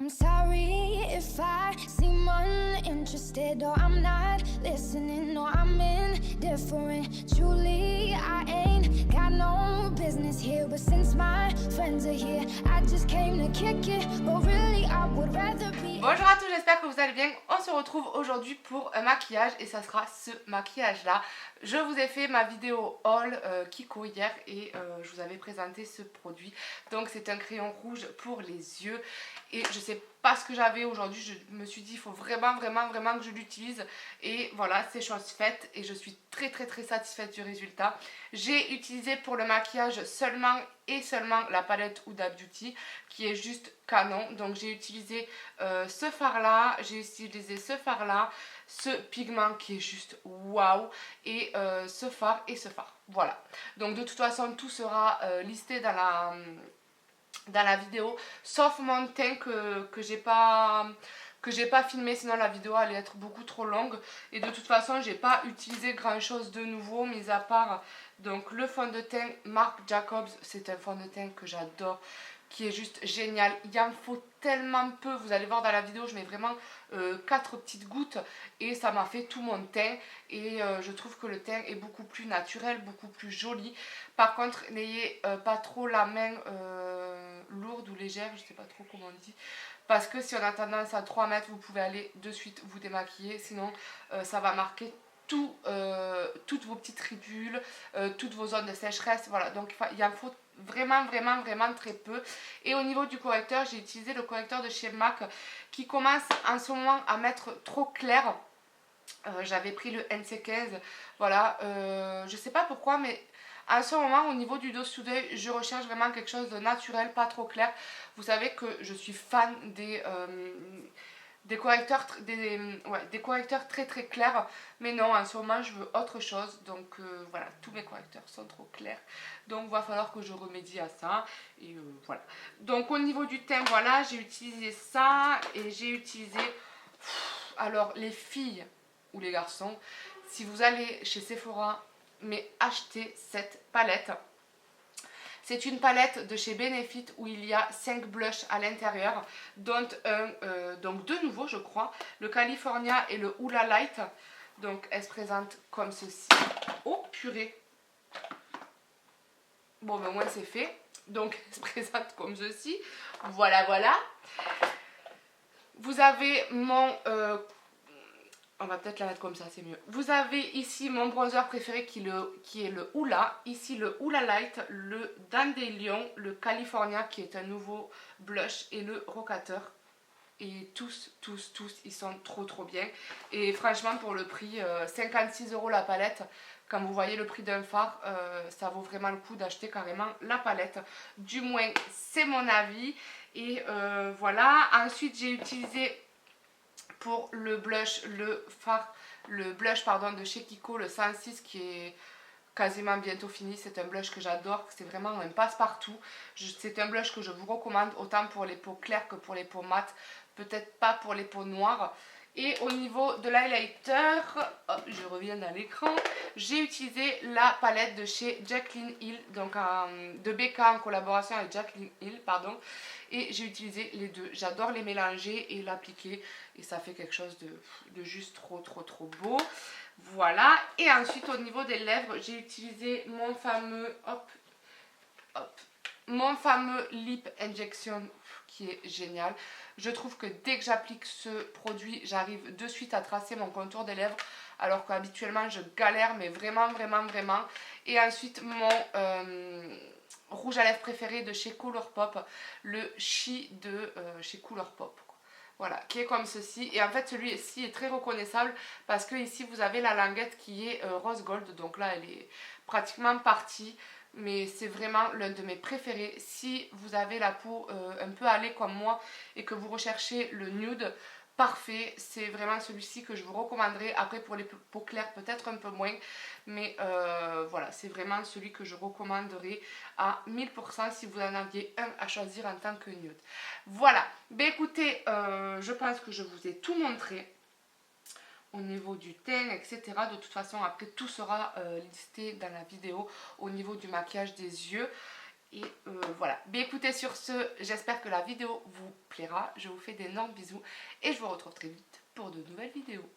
I'm sorry if I seem uninterested or I'm not listening or I'm indifferent. Truly, I ain't got no business here, but since my friends are here, I just came to kick it, but really I would rather be... Bonjour à tous, j'espère que vous allez bien. On se retrouve aujourd'hui pour un maquillage et ça sera ce maquillage là. Je vous ai fait ma vidéo haul Kiko hier et je vous avais présenté ce produit. Donc c'est un crayon rouge pour les yeux et je sais pas ce que j'avais aujourd'hui. Je me suis dit il faut vraiment que je l'utilise et voilà, c'est chose faite et je suis très satisfaite du résultat. J'ai utilisé pour le maquillage seulement la palette Huda Beauty qui est juste canon. Donc j'ai utilisé ce fard là, j'ai utilisé ce fard là, ce pigment qui est juste waouh et ce fard et ce fard. Voilà. Donc de toute façon tout sera listé dans la vidéo, sauf mon teint que j'ai pas filmé, sinon la vidéo allait être beaucoup trop longue. Et de toute façon j'ai pas utilisé grand chose de nouveau, mis à part donc le fond de teint Marc Jacobs. C'est un fond de teint que j'adore, qui est juste génial. Il en faut tellement peu, vous allez voir dans la vidéo, je mets vraiment 4 petites gouttes et ça m'a fait tout mon teint. Et je trouve que le teint est beaucoup plus naturel, beaucoup plus joli. Par contre, n'ayez pas trop la main lourde ou légère, je sais pas trop comment on dit. Parce que si on a tendance à trop en mettre, vous pouvez aller de suite vous démaquiller. Sinon, ça va marquer toutes vos petites ridules, toutes vos zones de sécheresse. Voilà, donc il en faut vraiment très peu. Et au niveau du correcteur, j'ai utilisé le correcteur de chez MAC qui commence en ce moment à mettre trop clair. J'avais pris le NC15, voilà, je sais pas pourquoi, mais en ce moment au niveau du dessous d'œil, je recherche vraiment quelque chose de naturel, pas trop clair. Vous savez que je suis fan des correcteurs, des correcteurs très clairs, mais non, en ce moment je veux autre chose. Donc voilà, tous mes correcteurs sont trop clairs, donc il va falloir que je remédie à ça. Et voilà, donc au niveau du teint, voilà, j'ai utilisé ça. Et j'ai utilisé, alors les filles ou les garçons, si vous allez chez Sephora, mais achetez cette palette. C'est une palette de chez Benefit où il y a 5 blushs à l'intérieur, dont donc deux nouveaux je crois, le California et le Hula Light. Donc elle se présente comme ceci. Oh purée. Bon ben moi c'est fait. Donc elle se présente comme ceci. Voilà. Vous avez mon... on va peut-être la mettre comme ça, c'est mieux. Vous avez ici mon bronzer préféré qui est le Hula. Ici le Hula Light, le Dandelion, le California qui est un nouveau blush et le Rocateur. Et tous, ils sont trop bien. Et franchement pour le prix, 56 € la palette. Quand vous voyez le prix d'un fard, ça vaut vraiment le coup d'acheter carrément la palette. Du moins c'est mon avis. Et voilà, ensuite j'ai utilisé... pour le blush, le blush de chez Kiko, le 106 qui est quasiment bientôt fini. C'est un blush que j'adore, c'est vraiment un passe-partout. C'est un blush que je vous recommande autant pour les peaux claires que pour les peaux mates, peut-être pas pour les peaux noires. Et au niveau de l'highlighter, je reviens dans l'écran, j'ai utilisé la palette de chez Jaclyn Hill, donc de BK en collaboration avec Jaclyn Hill, pardon. Et j'ai utilisé les deux. J'adore les mélanger et l'appliquer. Et ça fait quelque chose de juste trop beau. Voilà. Et ensuite au niveau des lèvres, j'ai utilisé mon fameux mon fameux Lip Injection qui est génial. Je trouve que dès que j'applique ce produit, j'arrive de suite à tracer mon contour des lèvres, alors qu'habituellement je galère, mais vraiment. Et ensuite mon rouge à lèvres préféré de chez Colourpop, le Chi de chez Colourpop. Voilà, qui est comme ceci. Et en fait celui-ci est très reconnaissable parce que ici vous avez la languette qui est rose gold. Donc là elle est pratiquement partie. Mais c'est vraiment l'un de mes préférés. Si vous avez la peau un peu hâlée comme moi et que vous recherchez le nude parfait, c'est vraiment celui-ci que je vous recommanderais. Après pour les peaux claires peut-être un peu moins, mais voilà, c'est vraiment celui que je recommanderais à 1000% si vous en aviez un à choisir en tant que nude. Voilà, ben écoutez, je pense que je vous ai tout montré au niveau du teint, etc. De toute façon après tout sera listé dans la vidéo au niveau du maquillage des yeux. Et voilà. Mais écoutez, sur ce, j'espère que la vidéo vous plaira. Je vous fais d'énormes bisous et je vous retrouve très vite pour de nouvelles vidéos.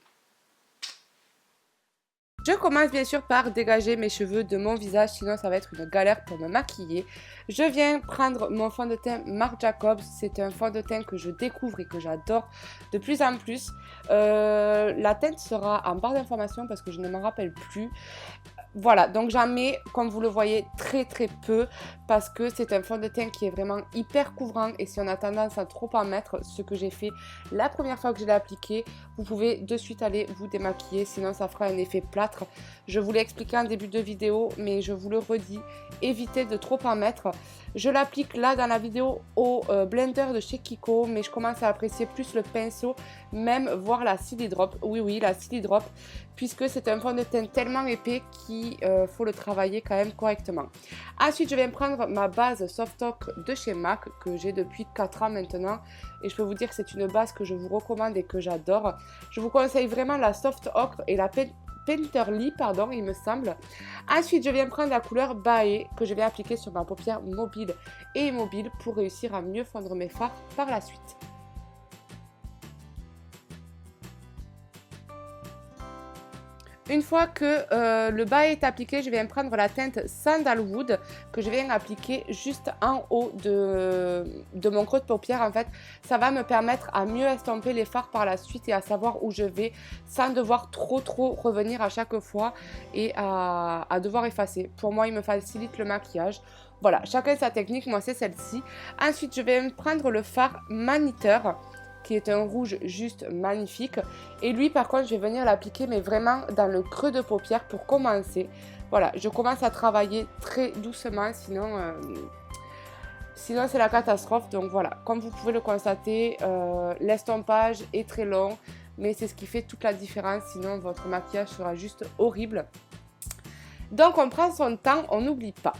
Je commence bien sûr par dégager mes cheveux de mon visage, sinon ça va être une galère pour me maquiller. Je viens prendre mon fond de teint Marc Jacobs, c'est un fond de teint que je découvre et que j'adore de plus en plus. La teinte sera en barre d'information parce que je ne m'en rappelle plus. Voilà, donc j'en mets, comme vous le voyez, très peu parce que c'est un fond de teint qui est vraiment hyper couvrant et si on a tendance à trop en mettre, ce que j'ai fait la première fois que je l'ai appliqué, vous pouvez de suite aller vous démaquiller, sinon ça fera un effet plâtre. Je vous l'ai expliqué en début de vidéo, mais je vous le redis, évitez de trop en mettre. Je l'applique là dans la vidéo au blender de chez Kiko, mais je commence à apprécier plus le pinceau, même voir la Silly Drop. Oui, la Silly Drop, puisque c'est un fond de teint tellement épais qu'il faut le travailler quand même correctement. Ensuite, je vais prendre ma base Soft Ocre de chez MAC, que j'ai depuis 4 ans maintenant, et je peux vous dire que c'est une base que je vous recommande et que j'adore. Je vous conseille vraiment la Soft Ocre et la Painterly, pardon, il me semble. Ensuite, je viens prendre la couleur Bae que je vais appliquer sur ma paupière mobile et immobile pour réussir à mieux fondre mes fards par la suite. Une fois que le bas est appliqué, je viens prendre la teinte Sandalwood que je viens appliquer juste en haut de mon creux de paupière. En fait, ça va me permettre à mieux estomper les fards par la suite et à savoir où je vais sans devoir trop revenir à chaque fois et à devoir effacer. Pour moi, il me facilite le maquillage. Voilà, chacun sa technique, moi c'est celle-ci. Ensuite, je vais prendre le fard Maniteur, qui est un rouge juste magnifique. Et lui, par contre, je vais venir l'appliquer, mais vraiment dans le creux de paupière pour commencer. Voilà, je commence à travailler très doucement, sinon c'est la catastrophe. Donc voilà, comme vous pouvez le constater, l'estompage est très long, mais c'est ce qui fait toute la différence. Sinon, votre maquillage sera juste horrible. Donc on prend son temps, on n'oublie pas.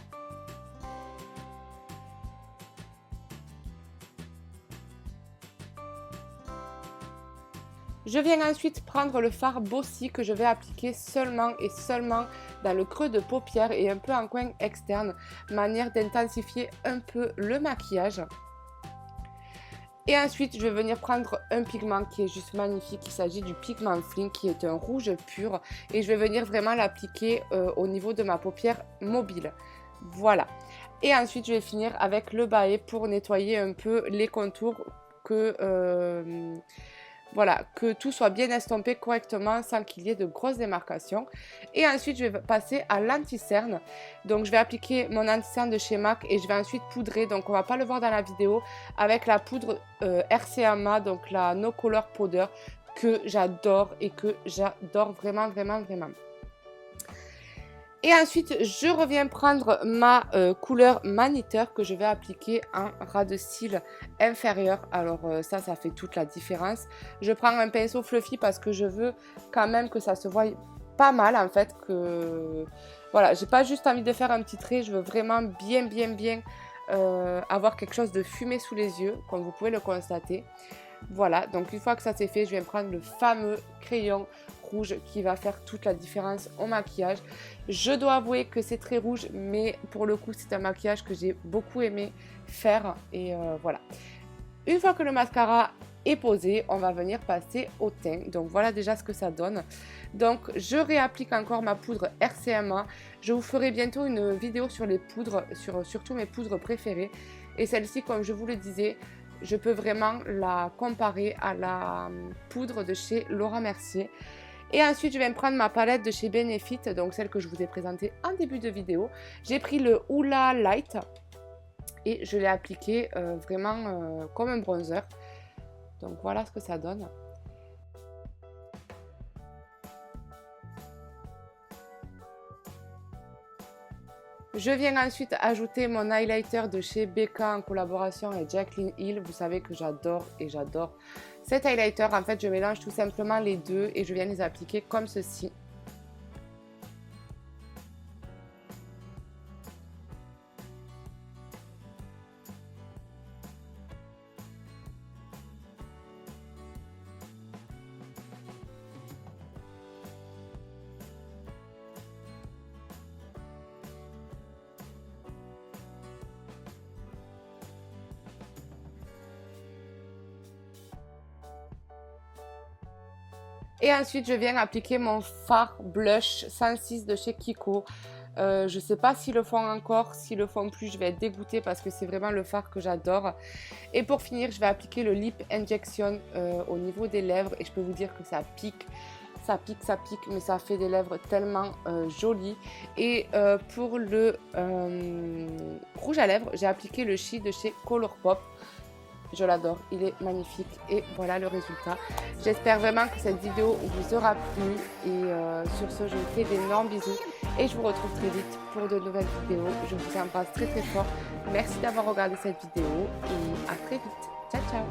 Je viens ensuite prendre le fard Bossy que je vais appliquer seulement et seulement dans le creux de paupière et un peu en coin externe, manière d'intensifier un peu le maquillage. Et ensuite, je vais venir prendre un pigment qui est juste magnifique. Il s'agit du pigment Fling qui est un rouge pur et je vais venir vraiment l'appliquer au niveau de ma paupière mobile. Voilà. Et ensuite, je vais finir avec le Bae pour nettoyer un peu les contours voilà, que tout soit bien estompé correctement sans qu'il y ait de grosses démarcations. Et ensuite, je vais passer à l'anti-cerne. Donc, je vais appliquer mon anti-cerne de chez MAC et je vais ensuite poudrer. Donc, on ne va pas le voir dans la vidéo avec la poudre RCMA, donc la No Color Powder, que j'adore et que j'adore vraiment. Et ensuite, je reviens prendre ma couleur Maniteur que je vais appliquer en ras de cils inférieur. Alors ça fait toute la différence. Je prends un pinceau fluffy parce que je veux quand même que ça se voie pas mal en fait. Voilà, j'ai pas juste envie de faire un petit trait, je veux vraiment bien avoir quelque chose de fumé sous les yeux, comme vous pouvez le constater. Voilà, donc une fois que ça c'est fait, je viens prendre le fameux crayon rouge qui va faire toute la différence au maquillage. Je dois avouer que c'est très rouge, mais pour le coup c'est un maquillage que j'ai beaucoup aimé faire et voilà. Une fois que le mascara est posé, on va venir passer au teint. Donc voilà déjà ce que ça donne. Donc je réapplique encore ma poudre RCMA. Je vous ferai bientôt une vidéo sur les poudres, surtout mes poudres préférées. Et celle-ci, comme je vous le disais, je peux vraiment la comparer à la poudre de chez Laura Mercier. Et ensuite, je vais prendre ma palette de chez Benefit, donc celle que je vous ai présentée en début de vidéo. J'ai pris le Hoola Light et je l'ai appliqué vraiment comme un bronzer. Donc voilà ce que ça donne. Je viens ensuite ajouter mon highlighter de chez Becca en collaboration avec Jaclyn Hill. Vous savez que j'adore et j'adore cet highlighter. En fait, je mélange tout simplement les deux et je viens les appliquer comme ceci. Et ensuite, je viens appliquer mon fard blush 106 de chez Kiko. Je sais pas s'ils le font encore, s'ils le font plus, je vais être dégoûtée parce que c'est vraiment le fard que j'adore. Et pour finir, je vais appliquer le Lip Injection au niveau des lèvres et je peux vous dire que ça pique. Ça pique, mais ça fait des lèvres tellement jolies. Et pour le rouge à lèvres, j'ai appliqué le Chi de chez Colourpop. Je l'adore, il est magnifique et voilà le résultat. J'espère vraiment que cette vidéo vous aura plu et sur ce, je vous fais d'énormes bisous et je vous retrouve très vite pour de nouvelles vidéos. Je vous embrasse très fort. Merci d'avoir regardé cette vidéo et à très vite. Ciao, ciao.